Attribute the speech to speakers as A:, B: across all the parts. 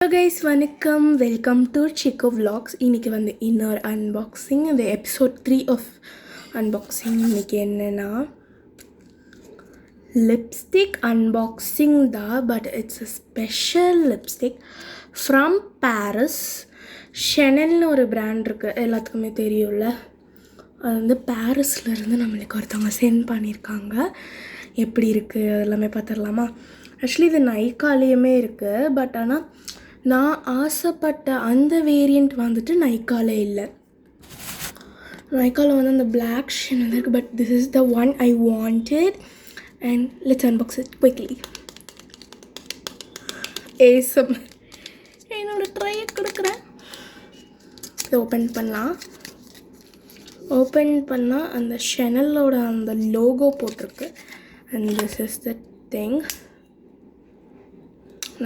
A: Hello guys, வணக்கம். Welcome to Chicco vlogs. இன்றைக்கி வந்து இன்னொரு அன்பாக்சிங். இந்த எபிசோட் 3 ஆஃப் அன்பாக்சிங். இன்றைக்கி என்னென்னா லிப்ஸ்டிக் அன்பாக்சிங் தான், but it's a special lipstick from Paris. ஷெனல்னு ஒரு பிராண்ட் இருக்குது, எல்லாத்துக்குமே தெரியும்ல. அது வந்து பாரிஸ்லேருந்து நம்மளுக்கு ஒருத்தவங்க சென்ட் பண்ணியிருக்காங்க. எப்படி இருக்குது எல்லாமே பார்த்துடலாமா? ஆக்சுவலி இது நைக்காலேயுமே இருக்குது, பட் ஆனால் நான் ஆசைப்பட்ட அந்த வேரியண்ட் வந்துட்டு நைக்காவில் இல்லை. நைக்காவில் வந்து அந்த பிளாக் ஷின் இருக்குது, but this is the one I wanted. And let's unbox it quickly. ஏசம் என்னோட ட்ரையை கொடுக்குறேன். இதை ஓப்பன் பண்ணலாம். ஓப்பன் பண்ணால் அந்த ஷெனலோட அந்த லோகோ போட்டிருக்கு. And this is the thing.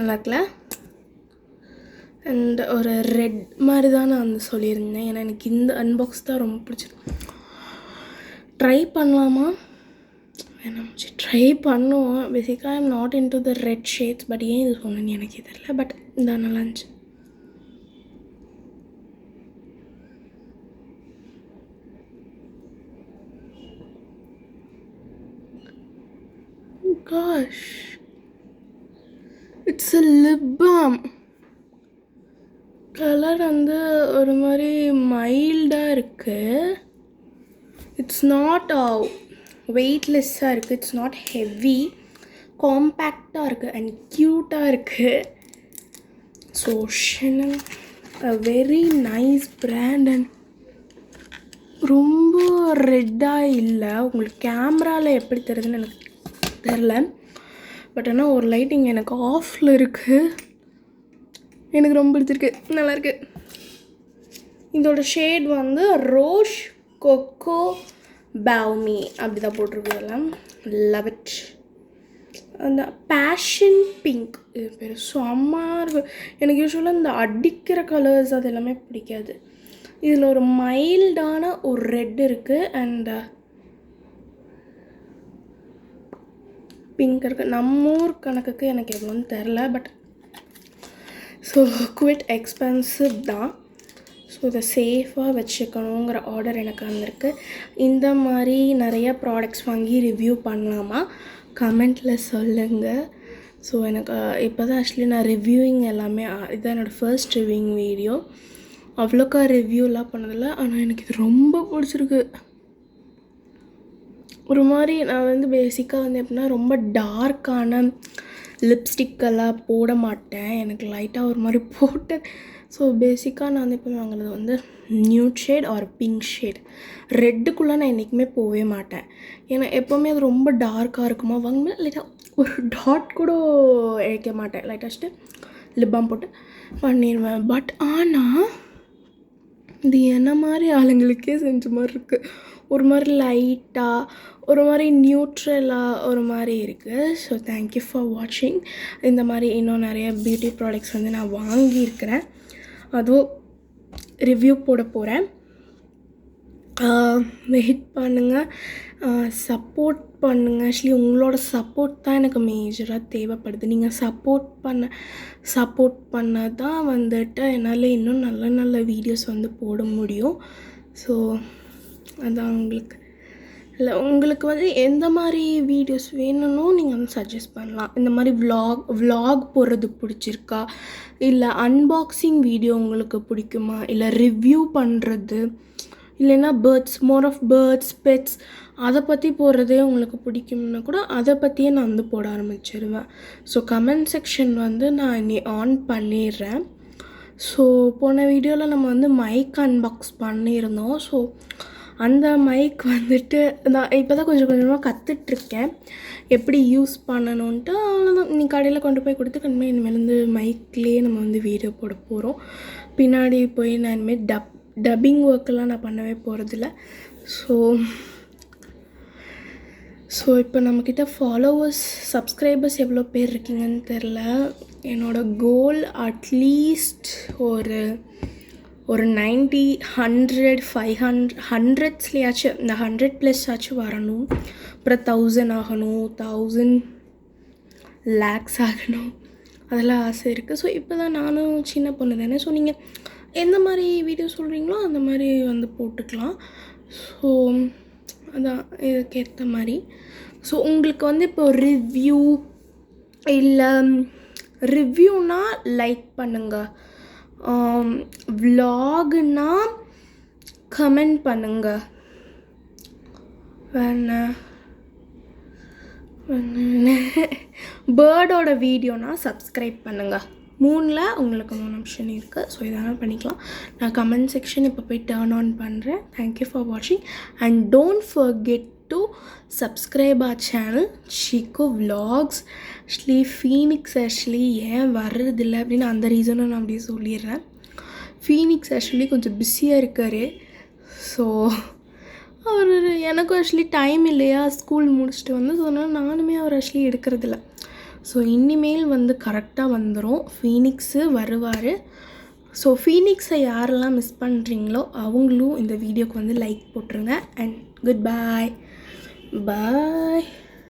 A: நல்லா இருக்குல்ல? அண்ட் ஒரு ரெட் மாதிரி தான் நான் வந்து சொல்லியிருந்தேன், ஏன்னா எனக்கு இந்த அன்பாக்ஸ் தான் ரொம்ப பிடிச்சிருக்கு. ட்ரை பண்ணலாமா வேணாம்? ட்ரை பண்ணுவோம். பேசிக்காக I'm not in to the red shades, but ஏன் இது சொன்னேன்னு எனக்கு தெரியல. பட் இந்த நல்லா இருந்துச்சு. Gosh, it's a lip balm. Colour வந்து ஒரு மாதிரி மைல்டாக இருக்குது. இட்ஸ் நாட் வெயிட்லெஸ்ஸாக இருக்குது. இட்ஸ் நாட் ஹெவி, காம்பேக்டாக இருக்குது அண்ட் க்யூட்டாக இருக்குது. So Chanel a very nice brand. And ரொம்ப ரெட்டாக இல்லை. உங்களுக்கு கேமராவில் எப்படி தெரியுதுன்னு எனக்கு தெரில, பட் ஆனால் ஒரு லைட்டிங் எனக்கு ஆஃபில் இருக்குது. எனக்கு ரொம்ப பிடிச்சிருக்கு, நல்லாயிருக்கு. இதோட ஷேட் வந்து ரோஷ் கொக்கோ பவுமி அப்படி தான் போட்டிருக்கு. எல்லாம் லவ் இட். அந்த பேஷன் பிங்க் இது பேர். செம்மையாக இருக்குது. எனக்கு யூஸ்வலாக இந்த அடிக்கிற கலர்ஸ் அது எல்லாமே பிடிக்காது. இதில் ஒரு மைல்டான ஒரு ரெட் இருக்குது அண்ட் பிங்க் இருக்குது. நம்ம ஊர் கணக்குக்கு எனக்கு எவ்வளோன்னு தெரில, பட் ஸோ குவிட் எக்ஸ்பென்சிவ் தான். ஸோ இதை சேஃபாக வச்சுக்கணுங்கிற ஆர்டர் எனக்கு வந்திருக்கு. இந்த மாதிரி நிறைய ப்ராடக்ட்ஸ் வாங்கி ரிவ்யூ பண்ணலாமா? கமெண்ட்டில் சொல்லுங்கள். ஸோ எனக்கு இப்போ தான் ஆக்சுவலி நான் ரிவ்யூயிங் எல்லாமே இதுதான் என்னோடய ஃபர்ஸ்ட் ரிவ்யூயிங் வீடியோ. அவ்வளோக்கா ரிவ்யூலாம் பண்ணதில்லை, ஆனால் எனக்கு இது ரொம்ப பிடிச்சிருக்கு. ஒரு மாதிரி நான் வந்து பேசிக்காக வந்து எப்படின்னா ரொம்ப டார்க்கான லிப்ஸ்டிக்கெல்லாம் போட மாட்டேன். எனக்கு லைட்டாக ஒரு மாதிரி போட்டு. ஸோ பேசிக்காக நான் வந்து இப்போ வாங்குறது வந்து nude shade or pink shade. ரெட்டுக்குள்ளே நான் என்றைக்குமே போகவே மாட்டேன், ஏன்னா எப்போவுமே அது ரொம்ப டார்க்காக இருக்குமா வாங்கும்போது லைட்டாக ஒரு டாட் கூட இழைக்க மாட்டேன். லைட்டாக வச்சுட்டு லிப் பாம் போட்டு பண்ணிடுவேன். பட் ஆனால் இது என்ன மாதிரி ஆளுங்களுக்கே செஞ்ச மாதிரி இருக்குது. ஒரு மாதிரி லைட்டாக ஒரு மாதிரி நியூட்ரலாக ஒரு மாதிரி இருக்குது. ஸோ தேங்க்யூ ஃபார் வாட்சிங். இந்த மாதிரி இன்னும் நிறைய பியூட்டி ப்ராடக்ட்ஸ் வந்து நான் வாங்கியிருக்கிறேன், அதுவும் ரிவ்யூ போட போகிறேன். வெயிட் பண்ணுங்கள், சப்போர்ட் பண்ணுங்கள். ஆக்சுவலி உங்களோட சப்போர்ட் தான் எனக்கு மேஜராக தேவைப்படுது. நீங்கள் சப்போர்ட் பண்ண தான் வந்துட்டு என்னால் இன்னும் நல்ல நல்ல வீடியோஸ் வந்து போட முடியும். ஸோ அதான் உங்களுக்கு வந்து எந்த மாதிரி வீடியோஸ் வேணும்னோ நீங்கள் வந்து சஜஸ்ட் பண்ணலாம். இந்த மாதிரி vlog போடுறது பிடிச்சிருக்கா, இல்லை அன்பாக்சிங் வீடியோ உங்களுக்கு பிடிக்குமா, இல்லை ரிவ்யூ பண்ணுறது, இல்லைன்னா மோர் ஆஃப் பேர்ட்ஸ் பெட்ஸ் அதை பற்றி போடுறதே உங்களுக்கு பிடிக்கும்னா கூட அதை பற்றியே நான் வந்து போட ஆரம்பிச்சிடுவேன். ஸோ கமெண்ட் செக்ஷன் வந்து நான் இனி ஆன் பண்ணிடுறேன். ஸோ போன வீடியோவில் நம்ம வந்து மைக் அன்பாக்ஸ் பண்ணியிருந்தோம். ஸோ அந்த மைக் வந்துட்டு நான் இப்போ தான் கொஞ்சம் கொஞ்சமாக கற்றுட்ருக்கேன் எப்படி யூஸ் பண்ணணுன்ட்டு. அவ்வளோதான், நீ கடையில் கொண்டு போய் கொடுத்து கண்டிப்பாக இனிமேல் வந்து மைக்லேயே நம்ம வந்து வீடியோ போட போகிறோம். பின்னாடி போய் நான் இனிமேல் டப்பிங் ஒர்க்கெல்லாம் நான் பண்ணவே போகிறதில்ல. ஸோ இப்போ நம்மக்கிட்ட சப்ஸ்கிரைபர்ஸ் எவ்வளோ பேர் இருக்கீங்கன்னு தெரில. என்னோடய கோல் அட்லீஸ்ட் ஒரு 90, 100, 500, 100ஸ்லேயாச்சும் இந்த 100+ ஆச்சும் வரணும். அப்புறம் 1000 ஆகணும், 1000 lakhs ஆகணும். அதெல்லாம் ஆசை இருக்குது. ஸோ இப்போ தான் நானும் சின்ன பொண்ணு தானே. ஸோ நீங்கள் எந்த மாதிரி வீடியோ சொல்கிறீங்களோ அந்த மாதிரி வந்து போட்டுக்கலாம். ஸோ அதான் இதுக்கேற்ற மாதிரி. ஸோ உங்களுக்கு வந்து இப்போ ரிவ்யூ இல்லை ரிவ்யூனா லைக் பண்ணுங்கள், விலாகுனா கமெண்ட் பண்ணுங்கள், பேர்டோட வீடியோனா சப்ஸ்கிரைப் பண்ணுங்கள். 3ல் உங்களுக்கு 3 ஆப்ஷன் இருக்குது. ஸோ இதெல்லாம் பண்ணிக்கலாம். நான் கமெண்ட் செக்ஷன் இப்போ போய் டர்ன் ஆன் பண்ணுறேன். தேங்க்யூ ஃபார் வாட்சிங் and don't forget to subscribe our channel Shikku vlogs. Phoenix ஏன் வர்றதில்லை அப்படின்னு அந்த ரீசனும் நான் அப்படியே சொல்லிடுறேன். ஃபீனிக்ஸ் கொஞ்சம் பிஸியாக இருக்கார். ஸோ அவர் எனக்கும் டைம் இல்லையா, ஸ்கூல் முடிச்சுட்டு வந்து. ஸோ அதனால் நானுமே அவர் எடுக்கிறதில்ல. ஸோ இனிமேல் வந்து கரெக்டாக வந்துடும், ஃபீனிக்ஸு வருவார். ஸோ ஃபீனிக்ஸை யாரெல்லாம் மிஸ் பண்ணுறீங்களோ அவங்களும் இந்த வீடியோக்கு வந்து லைக் போட்டுருங்க. And good bye.